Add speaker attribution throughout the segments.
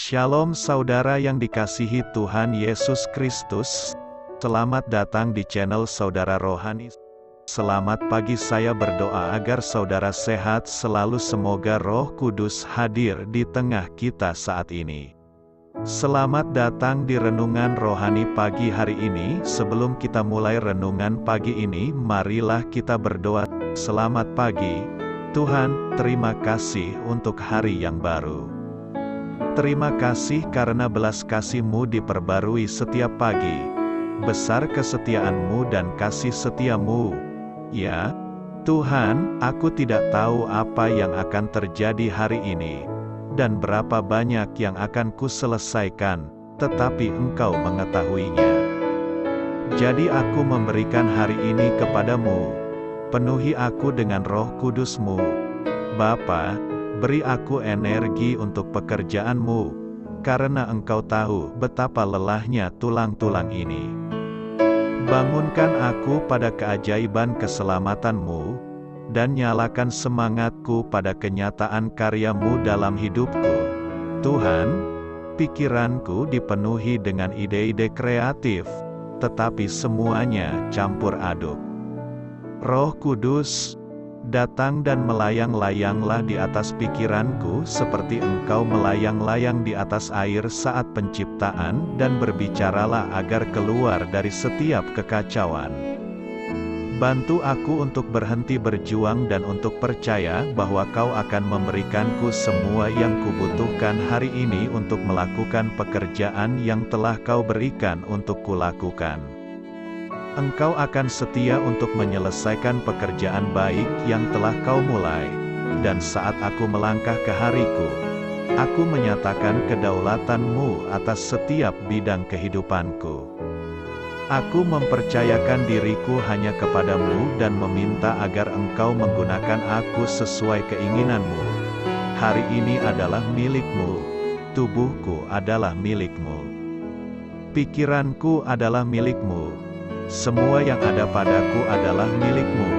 Speaker 1: Shalom saudara yang dikasihi Tuhan Yesus Kristus. Selamat datang di channel Saudara Rohani. Selamat pagi, saya berdoa agar saudara sehat selalu, semoga Roh Kudus hadir di tengah kita saat ini. Selamat datang di Renungan Rohani pagi hari ini. Sebelum kita mulai renungan pagi ini, marilah kita berdoa. Selamat pagi, Tuhan, terima kasih untuk hari yang baru. Terima kasih karena belas kasih-Mu diperbarui setiap pagi. Besar kesetiaan-Mu dan kasih setia-Mu. Ya, Tuhan, aku tidak tahu apa yang akan terjadi hari ini, dan berapa banyak yang akan kuselesaikan, tetapi Engkau mengetahuinya. Jadi aku memberikan hari ini kepadamu. Penuhi aku dengan Roh Kudus-Mu. Bapa, beri aku energi untuk pekerjaan-Mu, karena Engkau tahu betapa lelahnya tulang-tulang ini. Bangunkan aku pada keajaiban keselamatan-Mu, dan nyalakan semangatku pada kenyataan karya-Mu dalam hidupku. Tuhan, pikiranku dipenuhi dengan ide-ide kreatif, tetapi semuanya campur aduk. Roh Kudus, datang dan melayang-layanglah di atas pikiranku seperti Engkau melayang-layang di atas air saat penciptaan, dan berbicaralah agar keluar dari setiap kekacauan. Bantu aku untuk berhenti berjuang dan untuk percaya bahwa Kau akan memberikanku semua yang kubutuhkan hari ini untuk melakukan pekerjaan yang telah Kau berikan untuk kulakukan. Engkau akan setia untuk menyelesaikan pekerjaan baik yang telah Kau mulai, dan saat aku melangkah ke hariku, aku menyatakan kedaulatan-Mu atas setiap bidang kehidupanku. Aku mempercayakan diriku hanya kepadamu dan meminta agar Engkau menggunakan aku sesuai keinginan-Mu. Hari ini adalah milik-Mu, tubuhku adalah milik-Mu, pikiranku adalah milik-Mu. Semua yang ada padaku adalah milik-Mu.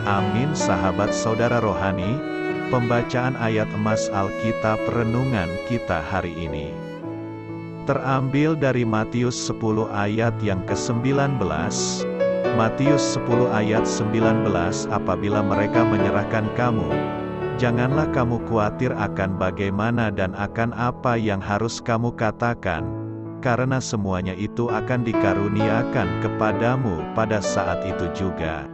Speaker 1: Amin. Sahabat saudara rohani, pembacaan ayat emas Alkitab renungan kita hari ini terambil dari Matius 10 ayat yang ke-19. Matius 10 ayat 19, apabila mereka menyerahkan kamu, janganlah kamu khawatir akan bagaimana dan akan apa yang harus kamu katakan, karena semuanya itu akan dikaruniakan kepadamu pada saat itu juga.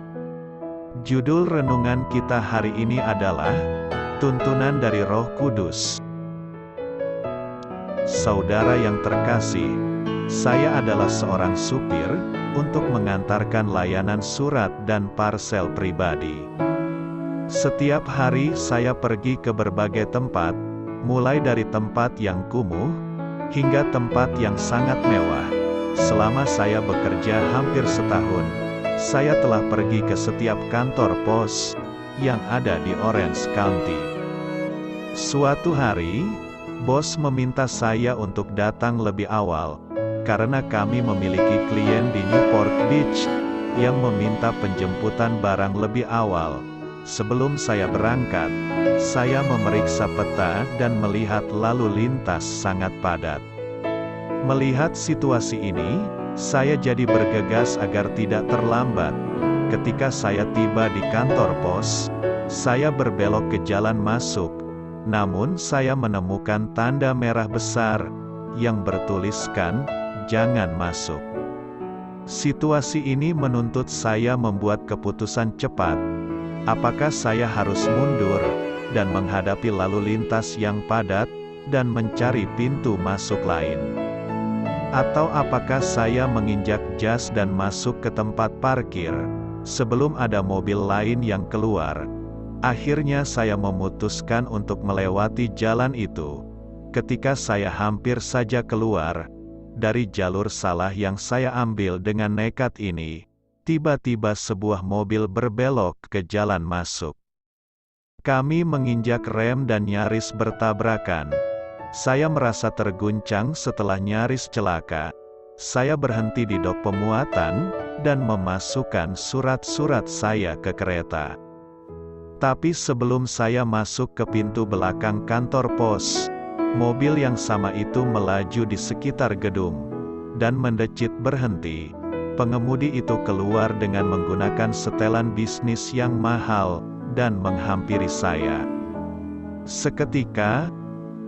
Speaker 1: Judul renungan kita hari ini adalah Tuntunan dari Roh Kudus. Saudara yang terkasih, saya adalah seorang supir untuk mengantarkan layanan surat dan parsel pribadi. Setiap hari saya pergi ke berbagai tempat, mulai dari tempat yang kumuh hingga tempat yang sangat mewah. Selama saya bekerja hampir setahun, saya telah pergi ke setiap kantor pos yang ada di Orange County. Suatu hari, bos meminta saya untuk datang lebih awal, karena kami memiliki klien di Newport Beach yang meminta penjemputan barang lebih awal. Sebelum saya berangkat, saya memeriksa peta dan melihat lalu lintas sangat padat. Melihat situasi ini, saya jadi bergegas agar tidak terlambat. Ketika saya tiba di kantor pos, saya berbelok ke jalan masuk, namun saya menemukan tanda merah besar yang bertuliskan, "Jangan masuk." Situasi ini menuntut saya membuat keputusan cepat. Apakah saya harus mundur dan menghadapi lalu lintas yang padat dan mencari pintu masuk lain? Atau apakah saya menginjak gas dan masuk ke tempat parkir sebelum ada mobil lain yang keluar? Akhirnya saya memutuskan untuk melewati jalan itu. Ketika saya hampir saja keluar dari jalur salah yang saya ambil dengan nekat ini, tiba-tiba sebuah mobil berbelok ke jalan masuk. Kami menginjak rem dan nyaris bertabrakan. Saya merasa terguncang setelah nyaris celaka. Saya berhenti di dok pemuatan dan memasukkan surat-surat saya ke kereta. Tapi sebelum saya masuk ke pintu belakang kantor pos, mobil yang sama itu melaju di sekitar gedung, dan mendecit berhenti. Pengemudi itu keluar dengan menggunakan setelan bisnis yang mahal, dan menghampiri saya. Seketika,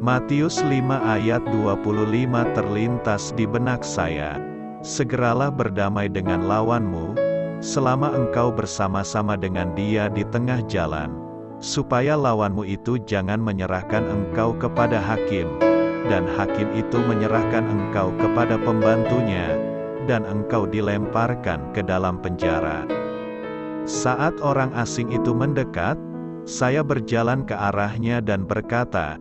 Speaker 1: Matius 5 ayat 25 terlintas di benak saya. Segeralah berdamai dengan lawanmu, selama engkau bersama-sama dengan dia di tengah jalan, supaya lawanmu itu jangan menyerahkan engkau kepada hakim, dan hakim itu menyerahkan engkau kepada pembantunya, dan engkau dilemparkan ke dalam penjara. Saat orang asing itu mendekat, saya berjalan ke arahnya dan berkata,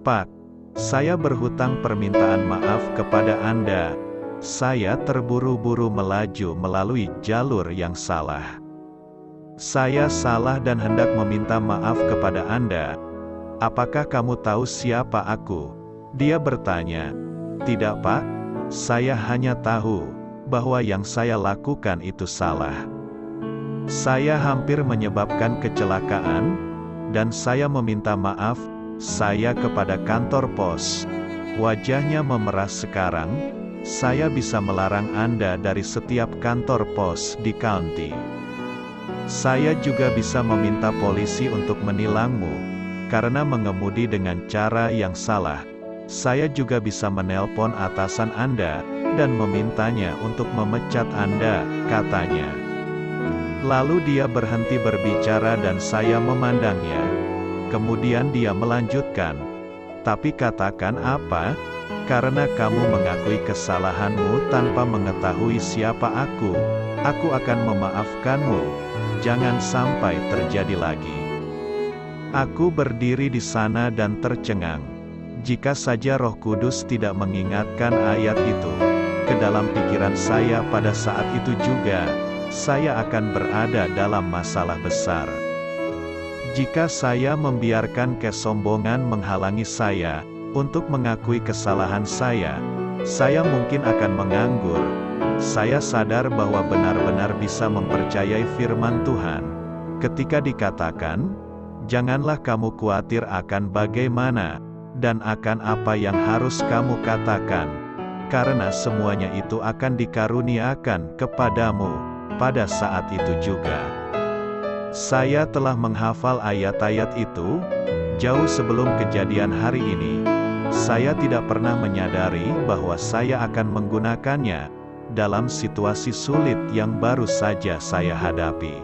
Speaker 1: "Pak, saya berhutang permintaan maaf kepada Anda. Saya terburu-buru melaju melalui jalur yang salah. Saya salah dan hendak meminta maaf kepada Anda. Apakah kamu tahu siapa aku?" Dia bertanya. "Tidak, Pak. Saya hanya tahu bahwa yang saya lakukan itu salah. Saya hampir menyebabkan kecelakaan, dan saya meminta maaf saya kepada kantor pos." Wajahnya memerah sekarang. "Saya bisa melarang Anda dari setiap kantor pos di county. Saya juga bisa meminta polisi untuk menilangmu, karena mengemudi dengan cara yang salah. Saya juga bisa menelpon atasan Anda, dan memintanya untuk memecat Anda," katanya. Lalu dia berhenti berbicara dan saya memandangnya. Kemudian dia melanjutkan, "Tapi katakan apa? Karena kamu mengakui kesalahanmu tanpa mengetahui siapa aku akan memaafkanmu. Jangan sampai terjadi lagi." Aku berdiri di sana dan tercengang. Jika saja Roh Kudus tidak mengingatkan ayat itu ke dalam pikiran saya pada saat itu juga, saya akan berada dalam masalah besar. Jika saya membiarkan kesombongan menghalangi saya untuk mengakui kesalahan saya mungkin akan menganggur. Saya sadar bahwa benar-benar bisa mempercayai firman Tuhan ketika dikatakan, "Janganlah kamu khawatir akan bagaimana dan akan apa yang harus kamu katakan, karena semuanya itu akan dikaruniakan kepadamu pada saat itu juga." Saya telah menghafal ayat-ayat itu jauh sebelum kejadian hari ini. Saya tidak pernah menyadari bahwa saya akan menggunakannya dalam situasi sulit yang baru saja saya hadapi.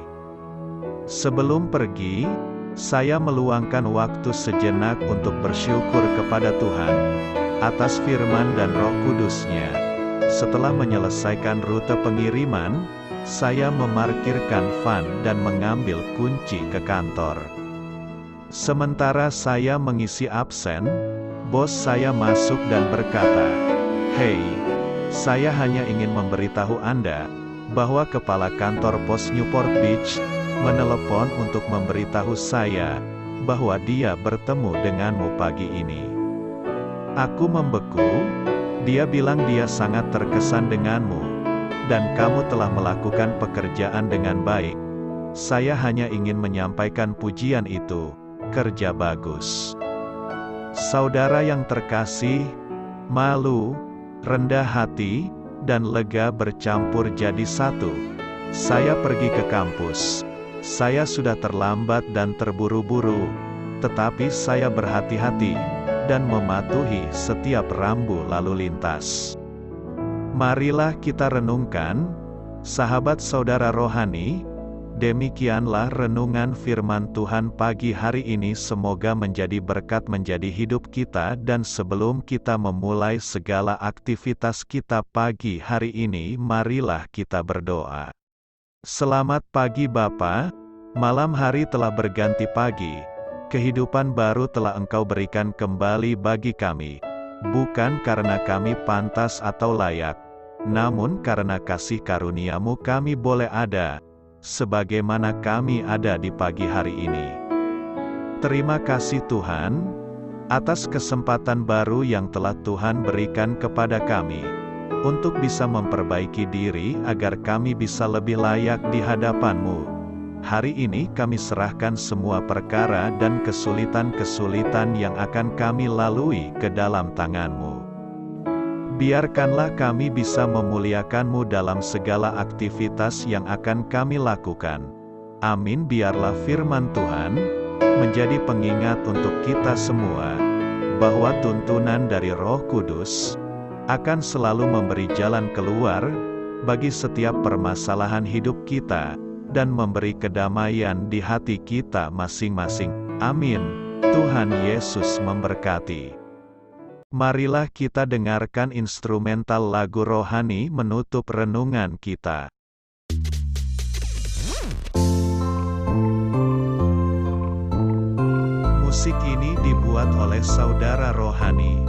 Speaker 1: Sebelum pergi, saya meluangkan waktu sejenak untuk bersyukur kepada Tuhan atas firman dan Roh Kudus-Nya. Setelah menyelesaikan rute pengiriman, saya memarkirkan van dan mengambil kunci ke kantor. Sementara saya mengisi absen, bos saya masuk dan berkata, "Hei, saya hanya ingin memberitahu Anda bahwa kepala kantor pos Newport Beach menelepon untuk memberitahu saya bahwa dia bertemu denganmu pagi ini." Aku membeku. Dia bilang dia sangat terkesan denganmu, dan kamu telah melakukan pekerjaan dengan baik. Saya hanya ingin menyampaikan pujian itu. Kerja bagus. Saudara yang terkasih, malu, rendah hati, dan lega bercampur jadi satu. Saya pergi ke kampus. Saya sudah terlambat dan terburu-buru, tetapi saya berhati-hati dan mematuhi setiap rambu lalu lintas. Marilah kita renungkan, sahabat saudara rohani. Demikianlah renungan firman Tuhan pagi hari ini, semoga menjadi berkat menjadi hidup kita. Dan sebelum kita memulai segala aktivitas kita pagi hari ini, marilah kita berdoa. Selamat pagi Bapa, malam hari telah berganti pagi, kehidupan baru telah Engkau berikan kembali bagi kami, bukan karena kami pantas atau layak, namun karena kasih karunia-Mu kami boleh ada, sebagaimana kami ada di pagi hari ini. Terima kasih Tuhan, atas kesempatan baru yang telah Tuhan berikan kepada kami, untuk bisa memperbaiki diri agar kami bisa lebih layak di hadapan-Mu. Hari ini kami serahkan semua perkara dan kesulitan-kesulitan yang akan kami lalui ke dalam tangan-Mu. Biarkanlah kami bisa memuliakan-Mu dalam segala aktivitas yang akan kami lakukan. Amin. Biarlah firman Tuhan menjadi pengingat untuk kita semua, bahwa tuntunan dari Roh Kudus akan selalu memberi jalan keluar bagi setiap permasalahan hidup kita, dan memberi kedamaian di hati kita masing-masing. Amin. Tuhan Yesus memberkati. Marilah kita dengarkan instrumental lagu rohani menutup renungan kita. Musik ini dibuat oleh saudara rohani.